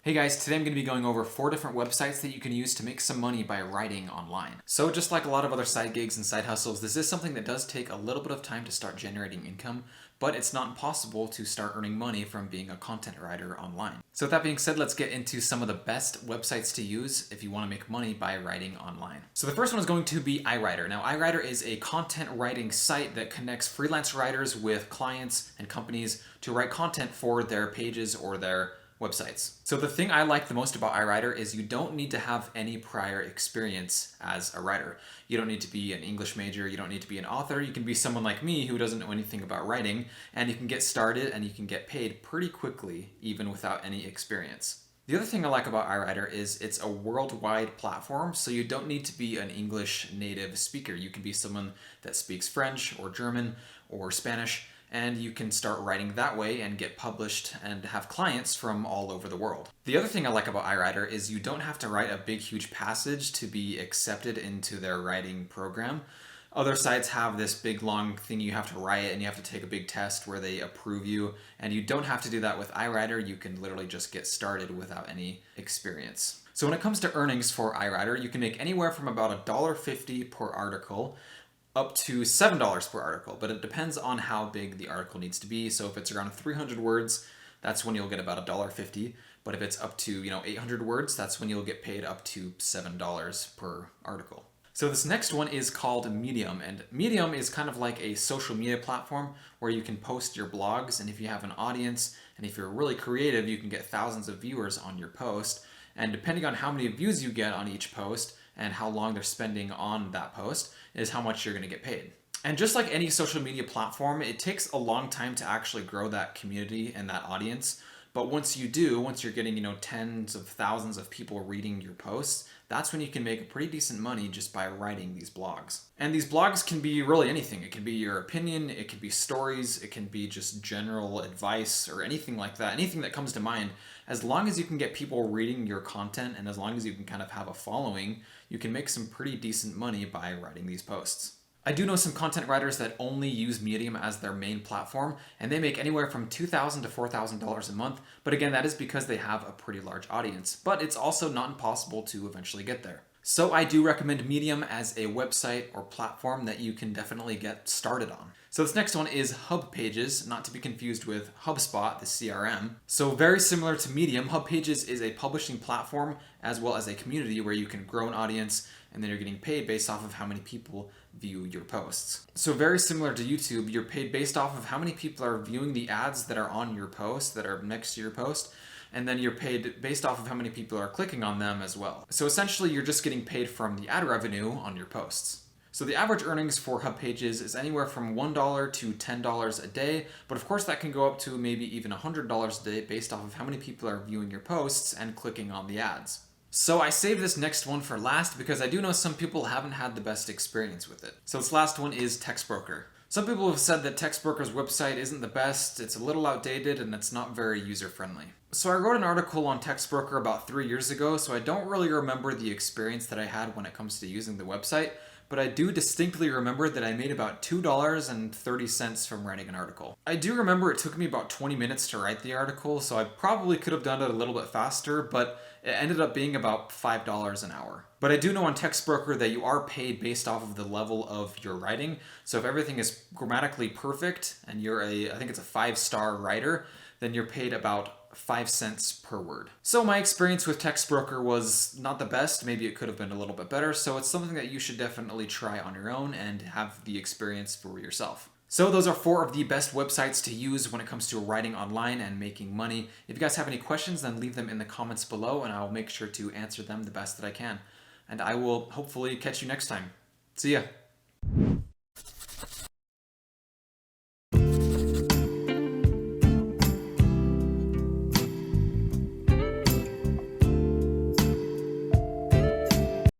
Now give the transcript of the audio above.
Hey guys, today I'm going to be going over 4 different websites that you can use to make some money by writing online. So just like a lot of other side gigs and side hustles, this is something that does take a little bit of time to start generating income, but it's not impossible to start earning money from being a content writer online. So with that being said, let's get into some of the best websites to use if you want to make money by writing online. So the first one is going to be iWriter. Now iWriter is a content writing site that connects freelance writers with clients and companies to write content for their pages or their websites. So the thing I like the most about iWriter is you don't need to have any prior experience as a writer. You don't need to be an English major, you don't need to be an author, you can be someone like me who doesn't know anything about writing, and you can get started and you can get paid pretty quickly even without any experience. The other thing I like about iWriter is it's a worldwide platform, so you don't need to be an English native speaker. You can be someone that speaks French or German or Spanish, and you can start writing that way and get published and have clients from all over the world. The other thing I like about iWriter is you don't have to write a big huge passage to be accepted into their writing program. Other sites have this big long thing you have to write and you have to take a big test where they approve you, and you don't have to do that with iWriter. You can literally just get started without any experience. So when it comes to earnings for iWriter, you can make anywhere from about $1.50 per article up to $7 per article, but it depends on how big the article needs to be. So if it's around 300 words, that's when you'll get about $1.50. But if it's up to 800 words, that's when you'll get paid up to $7 per article. So this next one is called Medium, and Medium is kind of like a social media platform where you can post your blogs, and if you have an audience and if you're really creative, you can get thousands of viewers on your post. And depending on how many views you get on each post and how long they're spending on that post is how much you're going to get paid. And just like any social media platform, it takes a long time to actually grow that community and that audience. But once you do, once you're getting, tens of thousands of people reading your posts, that's when you can make pretty decent money just by writing these blogs. And these blogs can be really anything. It can be your opinion, it can be stories, it can be just general advice or anything like that, anything that comes to mind. As long as you can get people reading your content and as long as you can kind of have a following, you can make some pretty decent money by writing these posts. I do know some content writers that only use Medium as their main platform, and they make anywhere from $2,000 to $4,000 a month, but again, that is because they have a pretty large audience. But it's also not impossible to eventually get there. So I do recommend Medium as a website or platform that you can definitely get started on. So this next one is HubPages, not to be confused with HubSpot, the CRM. So very similar to Medium, HubPages is a publishing platform as well as a community where you can grow an audience and then you're getting paid based off of how many people view your posts. So very similar to YouTube, you're paid based off of how many people are viewing the ads that are on your post, that are next to your post, and then you're paid based off of how many people are clicking on them as well. So essentially you're just getting paid from the ad revenue on your posts. So the average earnings for HubPages is anywhere from $1 to $10 a day, but of course that can go up to maybe even $100 a day based off of how many people are viewing your posts and clicking on the ads. So I saved this next one for last because I do know some people haven't had the best experience with it. So this last one is TextBroker. Some people have said that TextBroker's website isn't the best, it's a little outdated, and it's not very user-friendly. So I wrote an article on TextBroker about 3 years ago, so I don't really remember the experience that I had when it comes to using the website, but I do distinctly remember that I made about $2.30 from writing an article. I do remember it took me about 20 minutes to write the article, so I probably could have done it a little bit faster, but it ended up being about $5 an hour. But I do know on TextBroker that you are paid based off of the level of your writing, so if everything is grammatically perfect and you're I think it's a 5-star writer, then you're paid about 5 cents per word. So my experience with TextBroker was not the best, maybe it could have been a little bit better, so it's something that you should definitely try on your own and have the experience for yourself. So those are 4 of the best websites to use when it comes to writing online and making money. If you guys have any questions, then leave them in the comments below and I'll make sure to answer them the best that I can. And I will hopefully catch you next time. See ya!